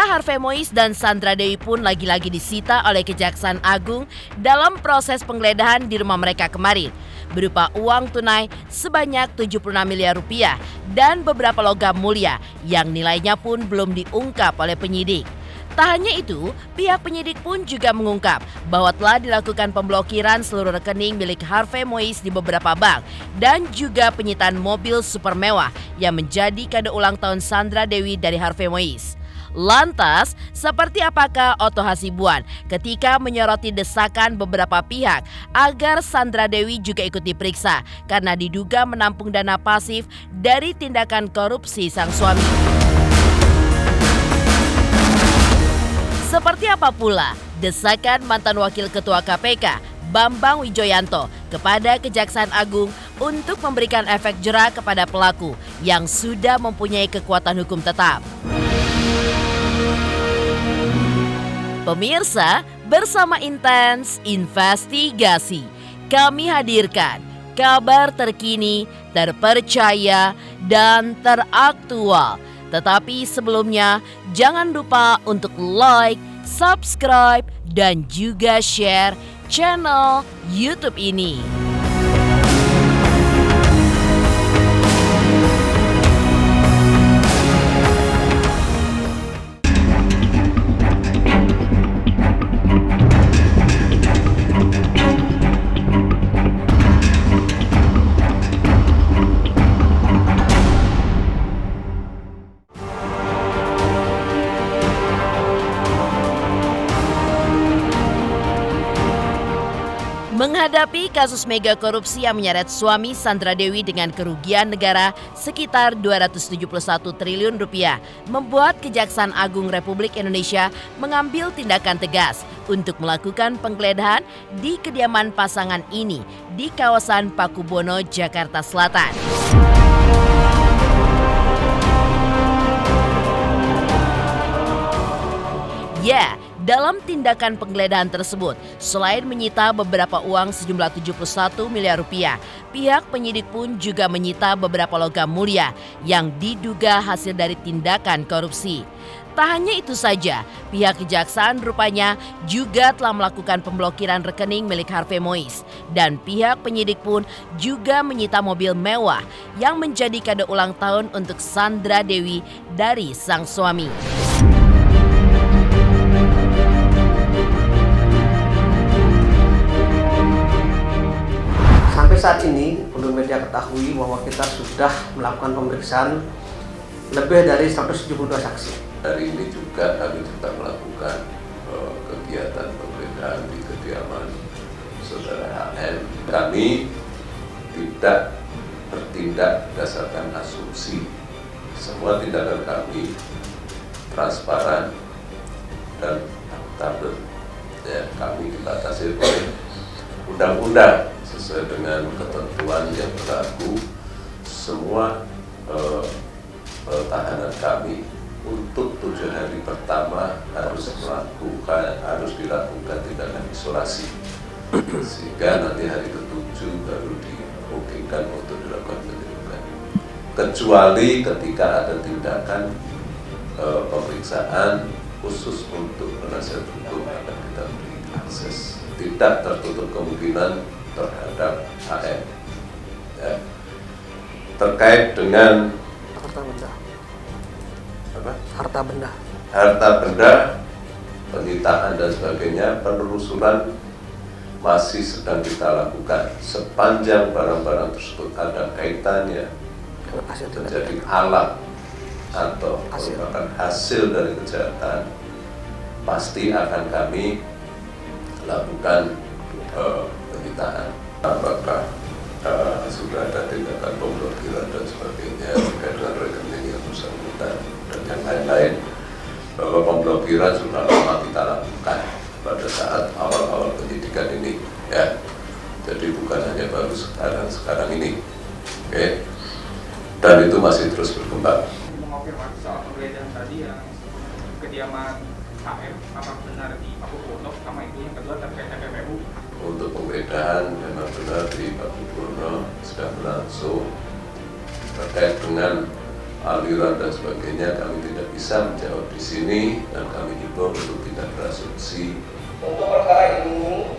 Harvey Mois dan Sandra Dewi pun lagi-lagi disita oleh Kejaksaan Agung dalam proses penggeledahan di rumah mereka kemarin, berupa uang tunai sebanyak 76 miliar rupiah dan beberapa logam mulia yang nilainya pun belum diungkap oleh penyidik. Tak hanya itu, pihak penyidik pun juga mengungkap bahwa telah dilakukan pemblokiran seluruh rekening milik Harvey Mois di beberapa bank dan juga penyitaan mobil super mewah yang menjadi kado ulang tahun Sandra Dewi dari Harvey Mois. Lantas, seperti apakah Otto Hasibuan ketika menyoroti desakan beberapa pihak agar Sandra Dewi juga ikut diperiksa karena diduga menampung dana pasif dari tindakan korupsi sang suami? Seperti apa pula desakan mantan Wakil Ketua KPK Bambang Wijoyanto kepada Kejaksaan Agung untuk memberikan efek jera kepada pelaku yang sudah mempunyai kekuatan hukum tetap? Pemirsa, bersama Intens Investigasi, kami hadirkan kabar terkini, terpercaya, dan teraktual. Tetapi sebelumnya, jangan lupa untuk like, subscribe, dan juga share channel YouTube ini. Menghadapi kasus mega korupsi yang menyeret suami Sandra Dewi dengan kerugian negara sekitar 271 triliun rupiah, membuat Kejaksaan Agung Republik Indonesia mengambil tindakan tegas untuk melakukan penggeledahan di kediaman pasangan ini di kawasan Pakubono, Jakarta Selatan. Ya, dalam tindakan penggeledahan tersebut, selain menyita beberapa uang sejumlah 71 miliar rupiah, pihak penyidik pun juga menyita beberapa logam mulia yang diduga hasil dari tindakan korupsi. Tak hanya itu saja, pihak kejaksaan rupanya juga telah melakukan pemblokiran rekening milik Harvey Mois dan pihak penyidik pun juga menyita mobil mewah yang menjadi kado ulang tahun untuk Sandra Dewi dari sang suami. Sampai saat ini, perlu media ketahui bahwa kita sudah melakukan pemeriksaan lebih dari 172 saksi. Hari ini juga kami tetap melakukan kegiatan penggeledahan di kediaman saudara HM. Kami tidak bertindak berdasarkan asumsi. Semua tindakan kami transparan dan akuntabel. Ya, kami dibatasi oleh undang-undang sesuai dengan ketentuan yang berlaku. Semua tahanan kami untuk 7 hari pertama harus dilakukan tindakan isolasi, sehingga nanti hari ke-7 baru dimungkinkan untuk dilakukan penyelidikan. Kecuali ketika ada tindakan pemeriksaan khusus untuk penasihat hukum akan kita beri akses. Tidak tertutup kemungkinan terhadap HM. Ya. Terkait dengan harta benda, penyitaan dan sebagainya, penelusuran masih sedang kita lakukan. Sepanjang barang-barang tersebut ada kaitannya menjadi alat atau merupakan hasil dari kejahatan, pasti akan kami lakukan penyitaan. Apakah sudah ada tindakan pemblokiran dan sebagainya terkait dengan rekening yang bersangkutan dan yang lain-lain, bahwa pemblokiran sudah lama kita lakukan pada saat awal-awal penyidikan ini, ya. Jadi bukan hanya baru sekarang ini, oke? Dan itu masih terus berkembang. Mengonfirmasi soal penggeledahan tadi yang kediaman HM, apakah benar di Pakubono, sama itu yang kedua terkait TPPU? Untuk penggeledahan memang benar di Pakubono sedang berlangsung terkait dengan aliran dan sebagainya kami tidak bisa menjawab di sini dan kami himbau untuk tidak berasumsi. Untuk perkara ini,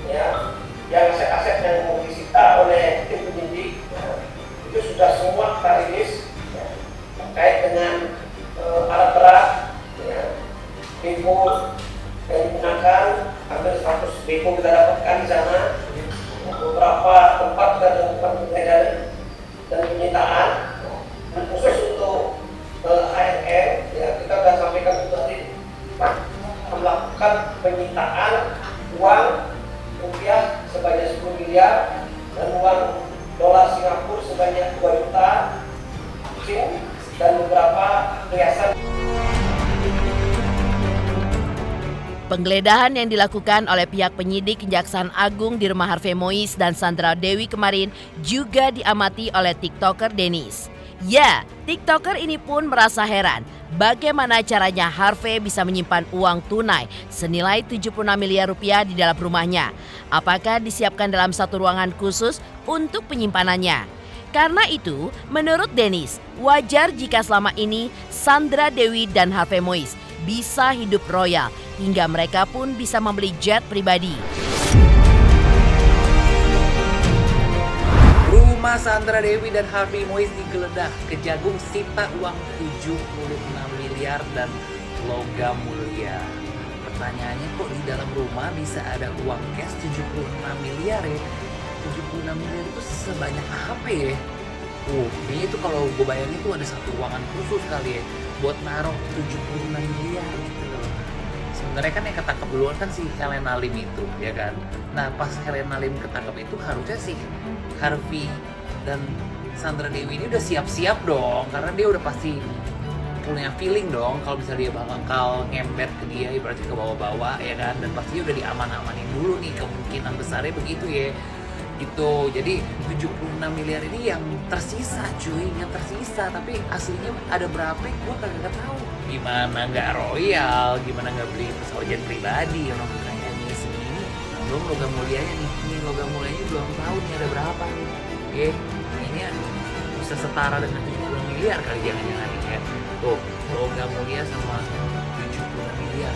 ya, yang aset-aset yang mau disita oleh tim penyidik, ya, itu sudah semua kita rilis ya, terkait dengan alat berat, ya, depo yang digunakan, hampir 100 depo kita dapatkan di sana. Beberapa tempat kita lakukan penggeledahan dan penyitaan. Dan khusus untuk ARM, ya, kita sudah sampaikan tadi melakukan penyitaan uang rupiah sebanyak 10 miliar dan uang dolar Singapura sebanyak 2 juta dan beberapa perhiasan. Penggeledahan yang dilakukan oleh pihak penyidik Kejaksaan Agung di rumah Harvey Mois dan Sandra Dewi kemarin juga diamati oleh TikToker Dennis. Ya, TikToker ini pun merasa heran bagaimana caranya Harvey bisa menyimpan uang tunai senilai 76 miliar rupiah di dalam rumahnya. Apakah disiapkan dalam satu ruangan khusus untuk penyimpanannya? Karena itu, menurut Dennis, wajar jika selama ini Sandra Dewi dan Harvey Mois bisa hidup royal hingga mereka pun bisa membeli jet pribadi. Rumah Sandra Dewi dan Harvey Mois digeledah, Kejagung sita uang 76 miliar dan logam mulia. Pertanyaannya, kok di dalam rumah bisa ada uang cash 76 miliar ya? 76 miliar itu sebanyak apa ya? Ini itu kalau gue bayangin itu ada satu ruangan khusus kali ya buat naruh 76 miliar gitu loh. Sebenarnya kan yang ketangkep duluan kan si Helena Lim itu, ya kan? Nah pas Helena Lim ketangkep itu harusnya sih Harvey dan Sandra Dewi ini udah siap-siap dong, karena dia udah pasti punya feeling dong kalau bisa dia bakal ngembet ke dia, ibaratnya ke bawah-bawah ya kan, dan pasti udah diaman-amanin dulu nih, kemungkinan besarnya begitu ya gitu. Jadi 76 miliar ini yang tersisa cuy, yang tersisa, tapi aslinya ada berapa gue kagak tahu. Gimana nggak royal, gimana nggak beli pesawat jet pribadi, orang kayaknya segini. Belum logam mulianya nih, ini logam mulianya belum tahu nih ada berapa nih. Oke, ini bisa setara dengan 70 miliar kali jangan-jangan nih ya. Tuh, logam mulia sama 70 miliar.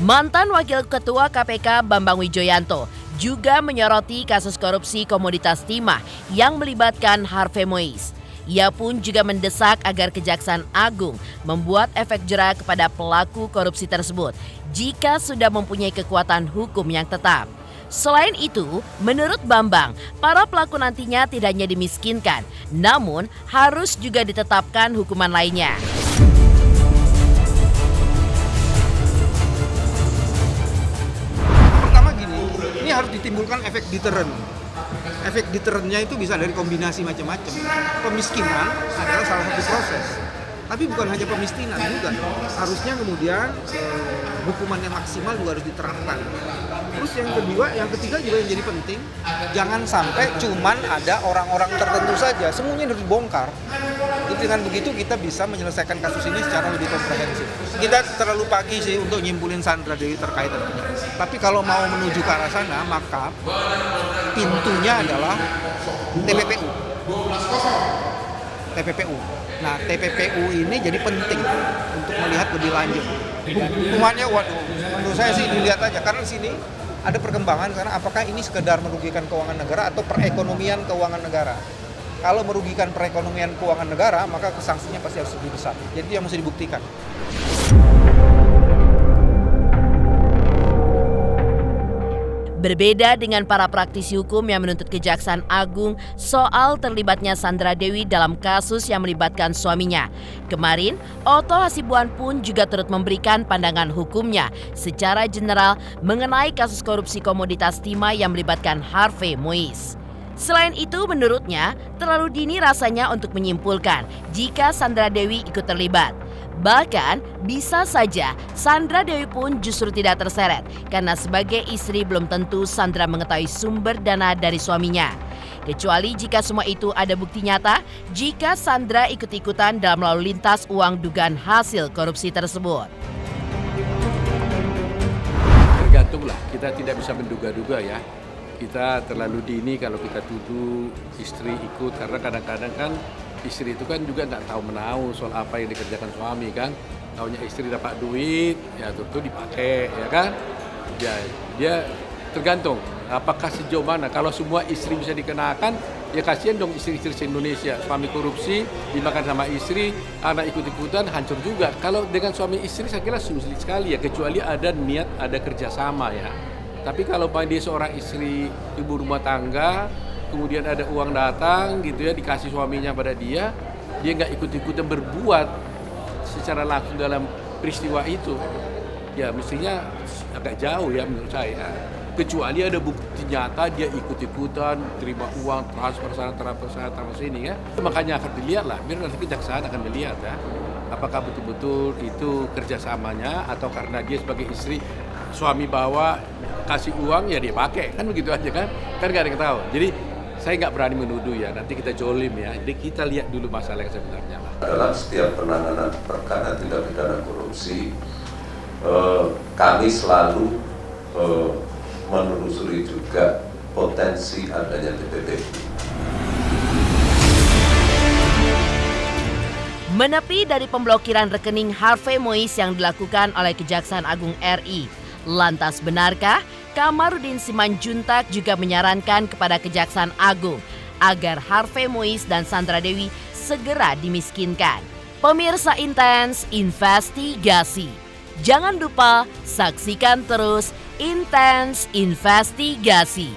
Mantan Wakil Ketua KPK Bambang Wijoyanto juga menyoroti kasus korupsi komoditas timah yang melibatkan Harvey Mois. Ia pun juga mendesak agar Kejaksaan Agung membuat efek jera kepada pelaku korupsi tersebut jika sudah mempunyai kekuatan hukum yang tetap. Selain itu, menurut Bambang, para pelaku nantinya tidak hanya dimiskinkan, namun harus juga ditetapkan hukuman lainnya. Harus ditimbulkan efek deteren. Efek deterennya itu bisa dari kombinasi macam-macam. Pemiskinan adalah salah satu proses, tapi bukan hanya pemiskinan juga. Harusnya kemudian hukuman yang maksimal juga harus diterapkan. Terus yang ketiga juga yang jadi penting, jangan sampai cuman ada orang-orang tertentu saja, semuanya harus dibongkar. Jadi dengan begitu kita bisa menyelesaikan kasus ini secara lebih komprehensif. Kita terlalu pagi sih untuk nyimpulin Sandra Dewi terkait ini. Tapi kalau mau menuju ke arah sana, maka pintunya adalah TPPU. TPPU. Nah, TPPU ini jadi penting untuk melihat lebih lanjut. Hukumannya, waduh, menurut saya sih dilihat aja. Karena di sini ada perkembangan, karena apakah ini sekedar merugikan keuangan negara atau perekonomian keuangan negara. Kalau merugikan perekonomian keuangan negara, maka sanksinya pasti harus lebih besar. Jadi yang mesti dibuktikan. Berbeda dengan para praktisi hukum yang menuntut Kejaksaan Agung soal terlibatnya Sandra Dewi dalam kasus yang melibatkan suaminya. Kemarin, Otto Hasibuan pun juga turut memberikan pandangan hukumnya secara general mengenai kasus korupsi komoditas timah yang melibatkan Harvey Mois. Selain itu, menurutnya terlalu dini rasanya untuk menyimpulkan jika Sandra Dewi ikut terlibat. Bahkan bisa saja Sandra Dewi pun justru tidak terseret karena sebagai istri belum tentu Sandra mengetahui sumber dana dari suaminya. Kecuali jika semua itu ada bukti nyata jika Sandra ikut-ikutan dalam lalu lintas uang dugaan hasil korupsi tersebut. Tergantunglah, kita tidak bisa menduga-duga ya. kita terlalu dini kalau kita tuduh istri ikut, karena kadang-kadang kan istri itu kan juga nggak tahu menahu soal apa yang dikerjakan suami kan. Taunya istri dapat duit, ya tentu dipakai, ya kan. Ya, dia tergantung apakah sejauh mana. Kalau semua istri bisa dikenakan, ya kasihan dong istri-istri se-Indonesia. Suami korupsi, dimakan sama istri, anak ikut-ikutan, hancur juga. Kalau dengan suami istri saya kira sulit sekali ya, kecuali ada niat, ada kerjasama ya. Tapi kalau dia seorang istri, ibu rumah tangga, kemudian ada uang datang gitu ya, dikasih suaminya pada dia nggak ikut-ikutan berbuat secara langsung dalam peristiwa itu, ya mestinya agak jauh ya menurut saya. Kecuali ada bukti nyata dia ikut-ikutan, terima uang, transfer sana, transfer sini ya. Makanya akan dilihat lah, biar nanti kejaksaan akan melihat ya, apakah betul-betul itu kerjasamanya atau karena dia sebagai istri, suami bawa kasih uang ya dia pakai, kan begitu aja kan nggak ada yang tahu. Jadi saya nggak berani menuduh ya, nanti kita jolim ya. Jadi kita lihat dulu masalah yang sebenarnya lah. Dalam setiap penanganan perkara tindak pidana korupsi, kami selalu menelusuri juga potensi adanya TPPU. Menepi dari pemblokiran rekening Harvey Mois yang dilakukan oleh Kejaksaan Agung RI, lantas benarkah Kamarudin Simanjuntak juga menyarankan kepada Kejaksaan Agung agar Harvey Mois dan Sandra Dewi segera dimiskinkan? Pemirsa Intens Investigasi, jangan lupa saksikan terus Intens Investigasi.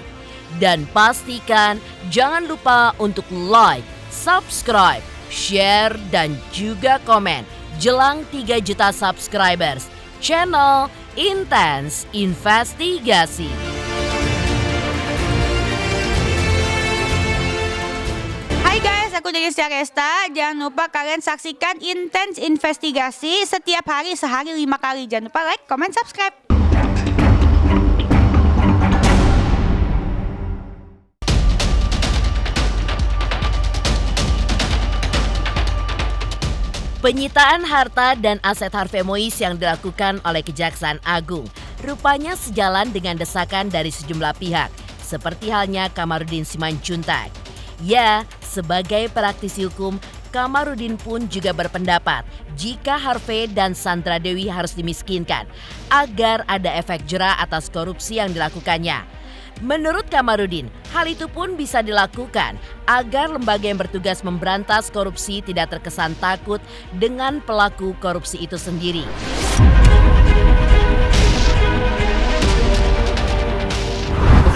Dan pastikan jangan lupa untuk like, subscribe, share, dan juga komen jelang 3 juta subscribers channel Intens Investigasi. Hai guys, aku Delistia Resta. Jangan lupa kalian saksikan Intens Investigasi setiap hari, sehari 5 kali. Jangan lupa like, comment, subscribe. Penyitaan harta dan aset Harvey Mois yang dilakukan oleh Kejaksaan Agung rupanya sejalan dengan desakan dari sejumlah pihak, seperti halnya Kamarudin Simanjuntak. Ya, sebagai praktisi hukum, Kamarudin pun juga berpendapat jika Harvey dan Sandra Dewi harus dimiskinkan agar ada efek jera atas korupsi yang dilakukannya. Menurut Kamarudin, hal itu pun bisa dilakukan agar lembaga yang bertugas memberantas korupsi tidak terkesan takut dengan pelaku korupsi itu sendiri.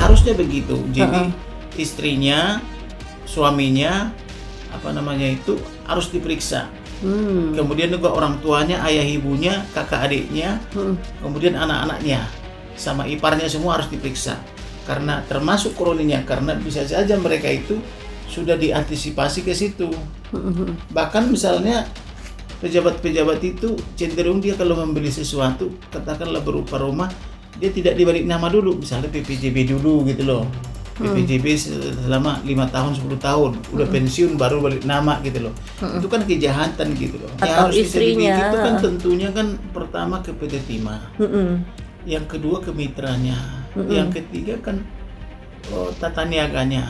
Harusnya begitu. Jadi istrinya, suaminya, harus diperiksa. Kemudian juga orang tuanya, ayah ibunya, kakak adiknya, kemudian anak-anaknya, sama iparnya semua harus diperiksa. Karena termasuk kroninya, karena bisa saja mereka itu sudah diantisipasi ke situ. Bahkan misalnya pejabat-pejabat itu cenderung dia kalau membeli sesuatu, katakanlah berupa rumah, dia tidak dibalik nama dulu, misalnya PPJB dulu gitu loh. PPJB selama 5 tahun, 10 tahun, udah pensiun baru balik nama gitu loh. Itu kan kejahatan gitu loh. Yang harus istrinya bisa itu kan tentunya kan pertama ke PT Timah. Yang kedua ke mitranya. Yang ketiga kan tata niaganya.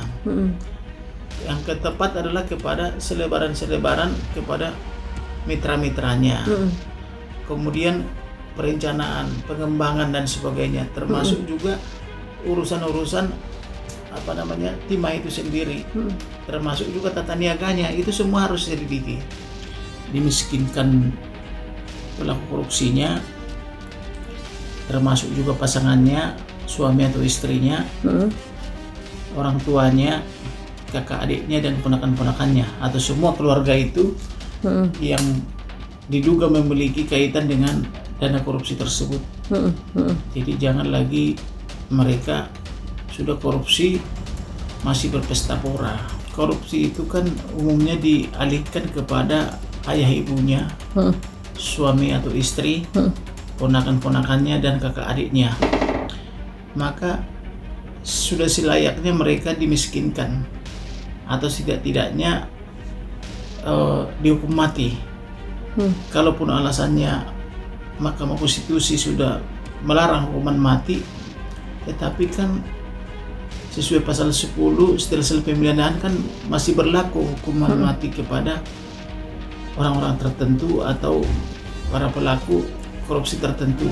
Yang keempat adalah kepada selebaran-selebaran kepada mitra-mitranya. Kemudian perencanaan, pengembangan dan sebagainya, termasuk juga urusan-urusan timah itu sendiri, termasuk juga tata niaganya, itu semua harus diselidiki. Dimiskinkan pelaku korupsinya, termasuk juga pasangannya, suami atau istrinya, orang tuanya, kakak adiknya dan ponakan-ponakannya, atau semua keluarga itu yang diduga memiliki kaitan dengan dana korupsi tersebut. Jadi jangan lagi mereka sudah korupsi masih berpesta pora. Korupsi itu kan umumnya dialihkan kepada ayah ibunya, suami atau istri, ponakan-ponakannya dan kakak adiknya. Maka sudah selayaknya mereka dimiskinkan atau setidak-tidaknya dihukum mati. Kalaupun alasannya Mahkamah Konstitusi sudah melarang hukuman mati, tetapi kan sesuai pasal 10 setelah selesai pemidanaan kan masih berlaku hukuman mati kepada orang-orang tertentu atau para pelaku korupsi tertentu.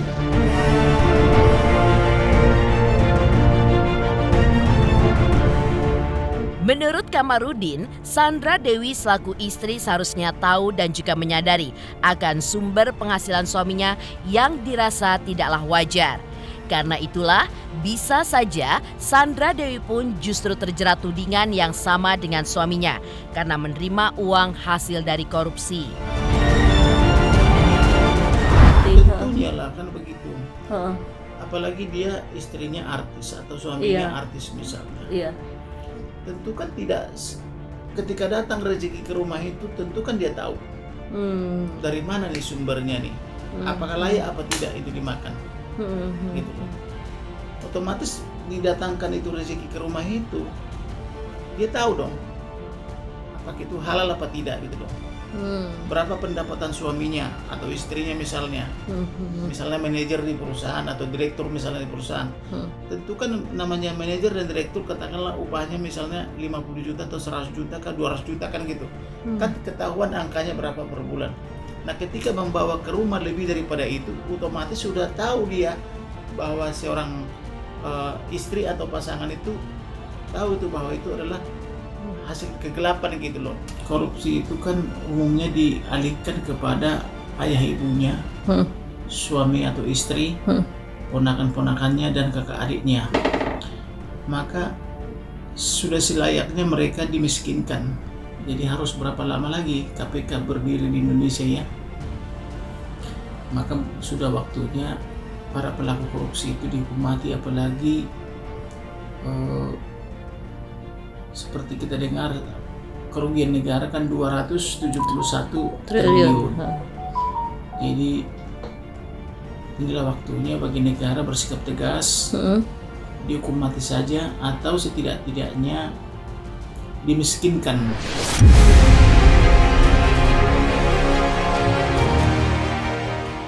Menurut Kamarudin, Sandra Dewi selaku istri seharusnya tahu dan juga menyadari akan sumber penghasilan suaminya yang dirasa tidaklah wajar. Karena itulah, bisa saja Sandra Dewi pun justru terjerat tudingan yang sama dengan suaminya karena menerima uang hasil dari korupsi. Tentunya lah kan begitu. Apalagi dia istrinya artis atau suaminya artis misalnya. Tentu kan tidak, ketika datang rezeki ke rumah itu tentu kan dia tahu dari mana nih sumbernya nih, apakah layak apa tidak itu dimakan, gitu. Otomatis didatangkan itu rezeki ke rumah itu, dia tahu dong apakah itu halal apa tidak gitu loh. Berapa pendapatan suaminya atau istrinya misalnya, misalnya manajer di perusahaan atau direktur misalnya di perusahaan, tentu kan namanya manajer dan direktur katakanlah upahnya misalnya 50 juta atau 100 juta kan 200 juta kan gitu, kan ketahuan angkanya berapa per bulan. Nah ketika membawa ke rumah lebih daripada itu, otomatis sudah tahu dia bahwa seorang istri atau pasangan itu tahu itu bahwa itu adalah hasil kegelapan gitu loh. Korupsi itu kan umumnya dialihkan kepada ayah ibunya, suami atau istri, ponakan-ponakannya dan kakak adiknya. Maka sudah selayaknya mereka dimiskinkan. Jadi harus berapa lama lagi KPK berdiri di Indonesia ya? Maka sudah waktunya para pelaku korupsi itu dihukum mati, apalagi seperti kita dengar kerugian negara kan 271 triliun. Jadi inilah waktunya bagi negara bersikap tegas, dihukum mati saja atau setidak-tidaknya dimiskinkan.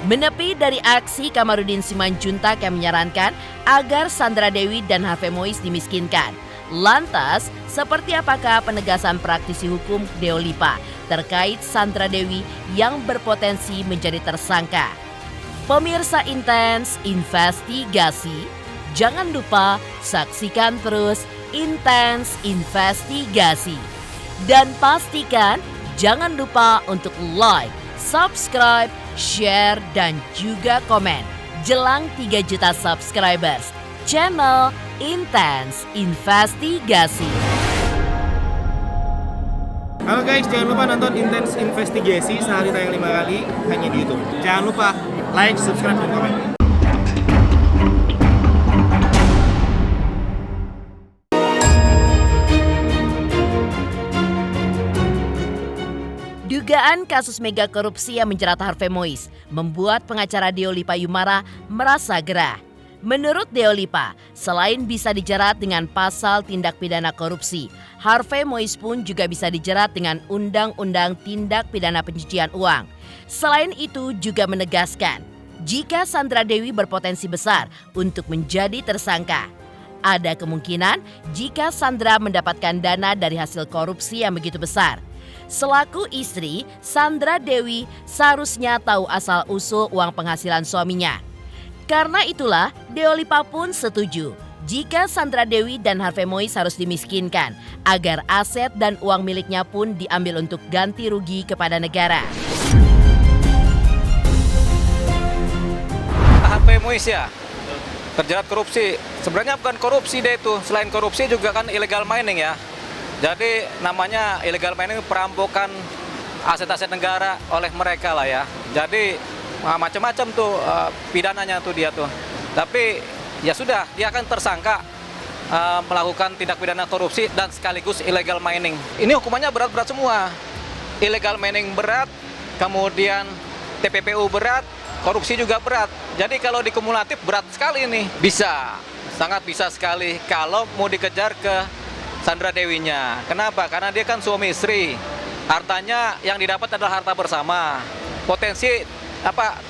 Menepi dari aksi Kamarudin Simanjuntak yang menyarankan agar Sandra Dewi dan Harvey Mois dimiskinkan. Lantas, seperti apakah penegasan praktisi hukum Deolipa terkait Sandra Dewi yang berpotensi menjadi tersangka? Pemirsa Intens Investigasi, jangan lupa saksikan terus Intens Investigasi. Dan pastikan jangan lupa untuk like, subscribe, share, dan juga komen. Jelang 3 juta subscribers, channel Intens Investigasi. Halo guys, jangan lupa nonton Intens Investigasi sehari tayang 5 kali hanya di YouTube. Jangan lupa like, subscribe, dan komen. Dugaan kasus mega korupsi yang menjerat Harvey Mois membuat pengacara Deolipa Yumara merasa gerah. Menurut Deolipa, selain bisa dijerat dengan pasal tindak pidana korupsi, Harvey Mois pun juga bisa dijerat dengan Undang-Undang Tindak Pidana Pencucian Uang. Selain itu juga menegaskan, jika Sandra Dewi berpotensi besar untuk menjadi tersangka, ada kemungkinan jika Sandra mendapatkan dana dari hasil korupsi yang begitu besar. Selaku istri, Sandra Dewi seharusnya tahu asal-usul uang penghasilan suaminya. Karena itulah, Deolipa pun setuju jika Sandra Dewi dan Harvey Mois harus dimiskinkan agar aset dan uang miliknya pun diambil untuk ganti rugi kepada negara. Harvey Mois ya, terjerat korupsi. Sebenarnya bukan korupsi deh itu, selain korupsi juga kan illegal mining ya. Jadi namanya illegal mining perampokan aset-aset negara oleh mereka lah ya. Jadi macam-macam tuh pidananya tuh dia tuh. Tapi ya sudah, dia akan tersangka melakukan tindak pidana korupsi dan sekaligus illegal mining. Ini hukumannya berat-berat semua. Illegal mining berat, kemudian TPPU berat, korupsi juga berat. Jadi kalau dikumulatif berat sekali nih. Bisa, sangat bisa sekali kalau mau dikejar ke Sandra Dewinya. Kenapa? Karena dia kan suami istri. Hartanya yang didapat adalah harta bersama. Potensi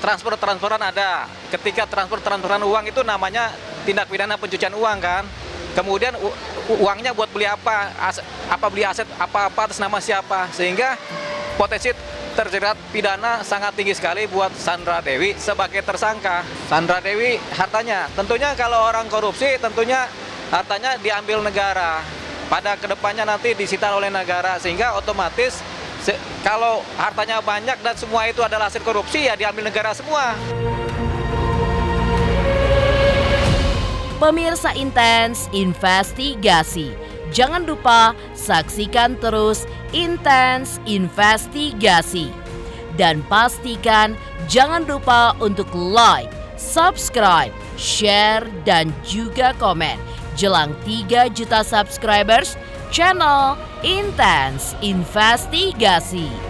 transferan ada. Ketika transferan uang itu namanya tindak pidana pencucian uang kan. Kemudian uangnya buat beli apa, beli aset apa atas nama siapa, sehingga potensi terjerat pidana sangat tinggi sekali buat Sandra Dewi sebagai tersangka. Sandra Dewi hartanya, tentunya kalau orang korupsi tentunya hartanya diambil negara. Pada kedepannya nanti disita oleh negara, sehingga otomatis kalau hartanya banyak dan semua itu adalah hasil korupsi, ya diambil negara semua. Pemirsa Intens Investigasi, jangan lupa saksikan terus Intens Investigasi. Dan pastikan jangan lupa untuk like, subscribe, share, dan juga komen. Jelang 3 juta subscribers, channel Intens Investigasi.